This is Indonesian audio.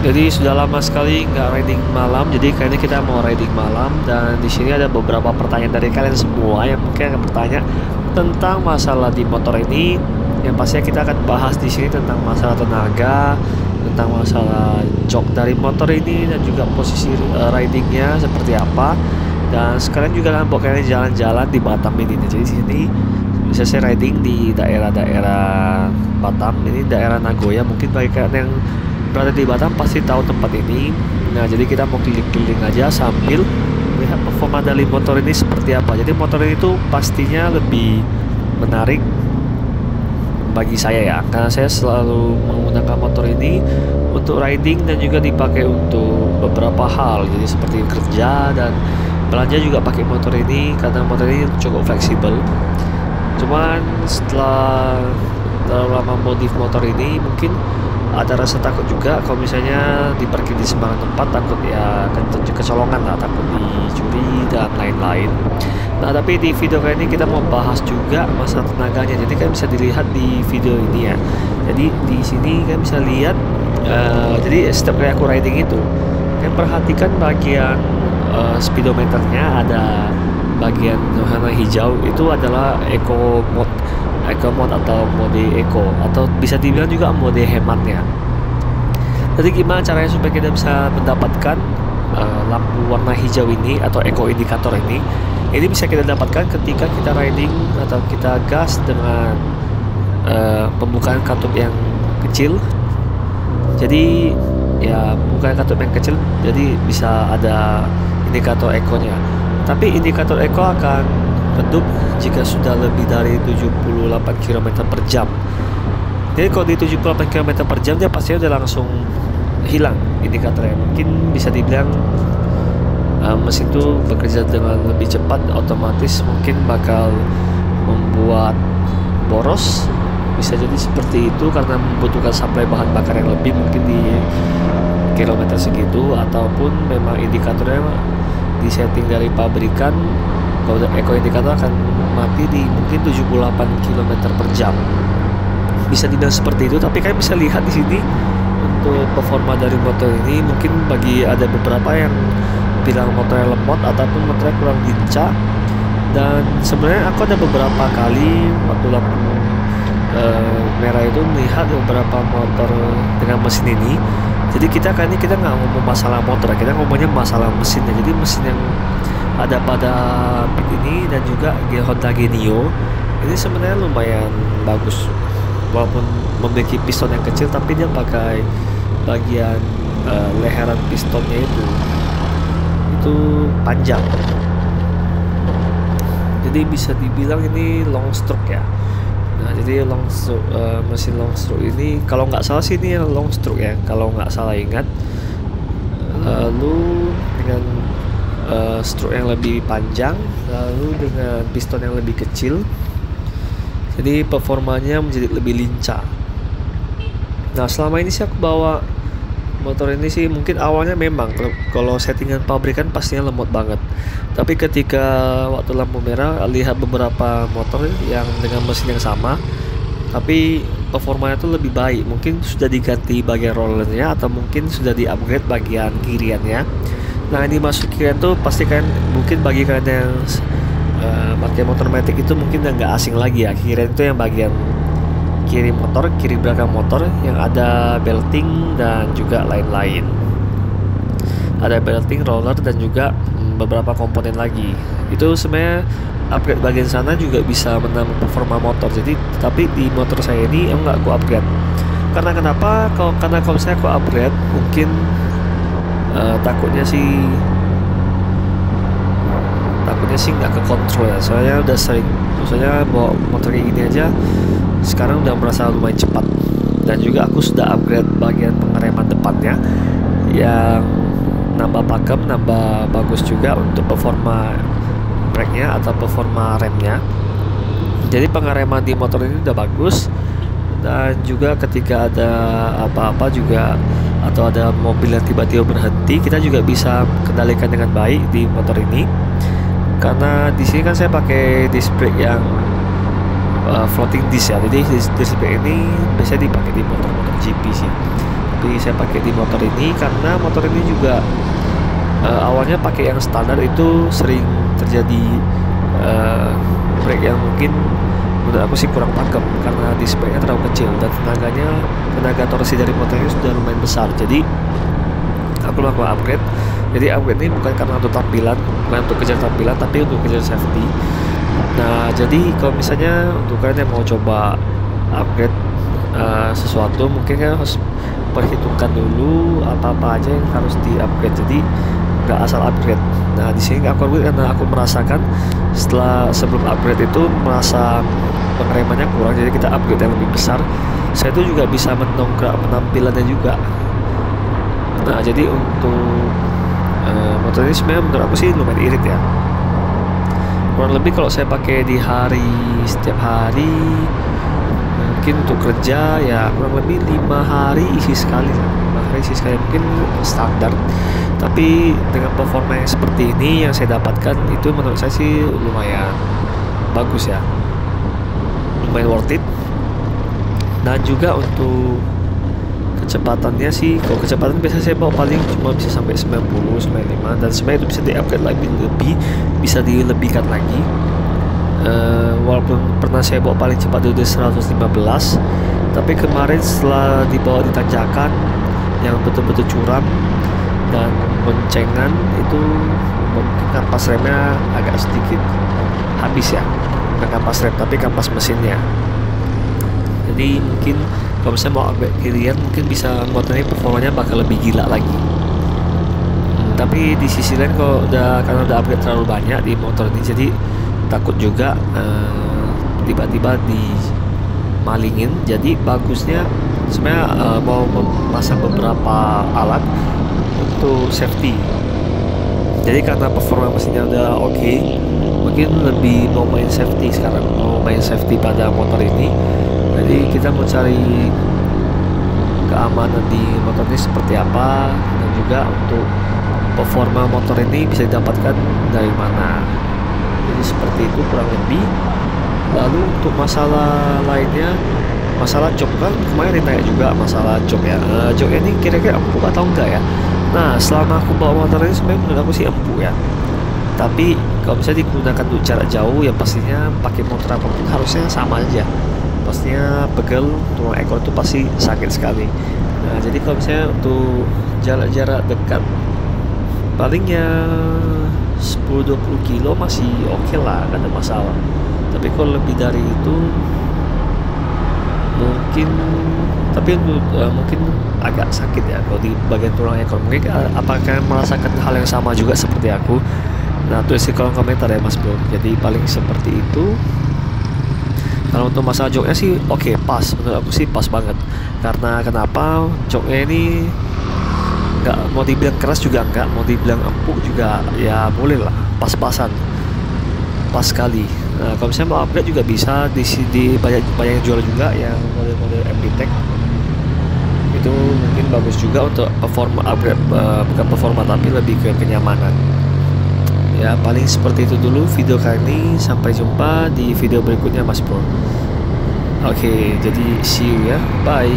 Jadi sudah lama sekali nggak riding malam, jadi kayaknya kita mau riding malam. Dan di sini ada beberapa pertanyaan dari kalian semua yang mungkin akan bertanya tentang masalah di motor ini. Yang pastinya kita akan bahas di sini tentang masalah tenaga, tentang masalah jok dari motor ini, dan juga posisi ridingnya seperti apa. Dan sekarang juga akan bawa kalian jalan-jalan di Batam ini. Jadi di sini bisa saya riding di daerah-daerah Batam. Ini daerah Nagoya, mungkin bagi kalian yang berada di Batam pasti tahu tempat ini. Nah, jadi kita mau keliling-keliling aja sambil melihat performa dari motor ini seperti apa. Jadi motor ini tuh pastinya lebih menarik bagi saya ya, karena saya selalu menggunakan motor ini untuk riding dan juga dipakai untuk beberapa hal. Jadi seperti kerja dan belanja juga pakai motor ini karena motor ini cukup fleksibel. Cuman setelah terlalu lama modif motor ini, mungkin ada rasa takut juga kalau misalnya diparkir di sembarang tempat, takut ya kecolongan lah, takut dicuri dan lain-lain. Nah, tapi di video kali ini kita mau bahas juga masalah tenaganya. Jadi kan bisa dilihat di video ini ya. Jadi di sini kan bisa lihat, jadi setiap kali aku riding itu kan perhatikan bagian speedometernya, ada bagian warna hijau itu adalah eco mode atau mode eco, atau bisa dibilang juga mode hematnya. Jadi gimana caranya supaya kita bisa mendapatkan lampu warna hijau ini atau eco indikator ini? Ini bisa kita dapatkan ketika kita riding atau kita gas dengan pembukaan katup yang kecil. Jadi ya, pembukaan katup yang kecil, jadi bisa ada indikator eco-nya. Tapi indikator eco akan redup jika sudah lebih dari 78 km per jam. Jadi kalau di 78 km per jam dia pasti udah langsung hilang indikatornya. Mungkin bisa dibilang mesin itu bekerja dengan lebih cepat, otomatis mungkin bakal membuat boros. Bisa jadi seperti itu karena membutuhkan suplai bahan bakar yang lebih mungkin di kilometer segitu, ataupun memang indikatornya disetting dari pabrikan. Kalau eco indikator akan mati di mungkin 78 km per jam. Bisa dibilang seperti itu, tapi kalian bisa lihat di sini untuk performa dari motor ini. Mungkin bagi ada beberapa yang bilang motornya lemot ataupun motornya kurang lincah. Dan sebenarnya aku ada beberapa kali waktu lampu merah itu melihat beberapa motor dengan mesin ini. Jadi kita nggak ngomong masalah motor, kita ngomongnya masalah mesinnya. Jadi mesin yang ada pada Beat ini dan juga Honda Genio ini sebenarnya lumayan bagus, walaupun memiliki piston yang kecil, tapi dia pakai bagian leheran pistonnya itu panjang. Jadi bisa dibilang ini long stroke ya. Nah, jadi long stroke, mesin long stroke ini kalau nggak salah sih ini long stroke ya, kalau nggak salah ingat. Lalu dengan stroke yang lebih panjang, lalu dengan piston yang lebih kecil, jadi performanya menjadi lebih lincah. Nah, selama ini sih aku bawa motor ini sih mungkin awalnya memang kalau settingan pabrikan pastinya lemot banget, tapi ketika waktu lampu merah lihat beberapa motor yang dengan mesin yang sama tapi performanya tuh lebih baik. Mungkin sudah diganti bagian rollernya atau mungkin sudah di upgrade bagian kiriannya. Nah, ini masuk kirian tuh pasti kan, mungkin bagi kalian yang pakai motor matic itu mungkin udah nggak asing lagi ya. Kirian itu yang bagian kiri motor, kiri belakang motor yang ada belting dan juga lain-lain. Ada belting, roller, dan juga beberapa komponen lagi. Itu sebenarnya upgrade bagian sana juga bisa menambah performa motor. Jadi tapi di motor saya ini nggak aku upgrade. Karena kenapa? Karena kalau saya aku upgrade mungkin takutnya sih nggak ke kontrol ya. Soalnya udah sering, misalnya bawa motor kayak gini aja sekarang udah merasa lumayan cepat. Dan juga aku sudah upgrade bagian pengereman depannya yang nambah pakem, nambah bagus juga untuk performa brake-nya atau performa remnya. Jadi pengereman di motor ini udah bagus. Dan juga ketika ada apa-apa juga atau ada mobil yang tiba-tiba berhenti, kita juga bisa kendalikan dengan baik di motor ini. Karena di sini kan saya pakai disc brake yang floating disc ya. Jadi disc brake ini biasanya dipakai di motor-motor GP sih. tapi saya pakai di motor ini karena motor ini juga awalnya pakai yang standar itu sering terjadi brake yang mungkin menurut aku sih kurang pakem karena displaynya terlalu kecil dan tenaga torsi dari motor ini sudah lumayan besar. Jadi aku melakukan upgrade. Jadi upgrade ini bukan karena untuk tampilan, bukan untuk kejar tampilan, tapi untuk kejar safety. Nah, jadi kalau misalnya untuk kalian yang mau coba upgrade sesuatu, mungkin kan harus perhitungkan dulu apa-apa aja yang harus di upgrade. Jadi nggak asal upgrade. Nah, di sini aku upgrade karena aku merasakan sebelum upgrade itu merasa pengeremannya kurang, jadi kita upgrade yang lebih besar. Saya itu juga bisa mendongkrak penampilannya juga. Nah, jadi untuk motor ini sebenarnya menurut aku sih lumayan irit ya. Kurang lebih kalau saya pakai di setiap hari, mungkin untuk kerja ya kurang lebih 5 hari isi sekali lah. 5 hari isi sekali mungkin standar. Tapi dengan performa yang seperti ini yang saya dapatkan itu menurut saya sih lumayan bagus ya, lumayan worth it. Dan juga untuk kecepatannya sih, kalau kecepatan biasanya saya bawa paling cuma bisa sampai 90, 95, dan sebenarnya itu bisa di-upgrade lebih, bisa dilebihkan lagi. Walaupun pernah saya bawa paling cepat itu 115, tapi kemarin setelah dibawa di tanjakan yang betul-betul curam dan boncengan itu mungkin kampas remnya agak sedikit habis ya, bukan kampas rem tapi kampas mesinnya. Jadi mungkin kalau misalnya mau upgrade kirian, mungkin bisa motornya performanya bakal lebih gila lagi. Tapi di sisi lain karena udah upgrade terlalu banyak di motor ini, jadi takut juga tiba-tiba dimalingin. Jadi bagusnya sebenarnya mau memasang beberapa alat untuk safety. Jadi karena performa mesinnya udah oke, mungkin lebih mau main safety sekarang, mau main safety pada motor ini. Jadi kita mau cari keamanan di motor ini seperti apa, dan juga untuk performa motor ini bisa didapatkan dari mana. Jadi seperti itu kurang lebih. Lalu untuk masalah lainnya, masalah jok kan kemarin ditanya juga masalah jok ya. Joknya ini kira-kira empuk atau enggak ya? Nah, selama aku bawa motor ini sebenarnya menurut aku sih empuk ya. Tapi kalau bisa digunakan untuk jarak jauh, ya pastinya pakai motor apapun harusnya sama aja. Pastinya pegel, tulang ekor itu pasti sakit sekali. Nah, jadi kalau misalnya untuk jarak-jarak dekat, palingnya 10-20 kilo masih oke lah, gak ada masalah. Tapi kalau lebih dari itu mungkin, tapi mungkin agak sakit ya kalau di bagian tulang ekor. Mungkin apakah kalian merasakan hal yang sama juga seperti aku? Nah, tulis di kolom komentar ya Mas Bro. Jadi paling seperti itu. Kalau untuk masalah joknya sih oke, pas. Menurut aku sih pas banget. Karena kenapa? Joknya ini nggak mau dibilang keras juga nggak, mau dibilang empuk juga ya boleh lah, pas-pasan, pas sekali. Nah, kalau misalnya mau upgrade juga bisa di banyak yang jual juga yang model-model MB-Tech itu mungkin bagus juga untuk performa upgrade, bukan performa tapi lebih ke kenyamanan. Ya paling seperti itu dulu video kali ini, sampai jumpa di video berikutnya Mas Bro. Oke, jadi see you ya, bye.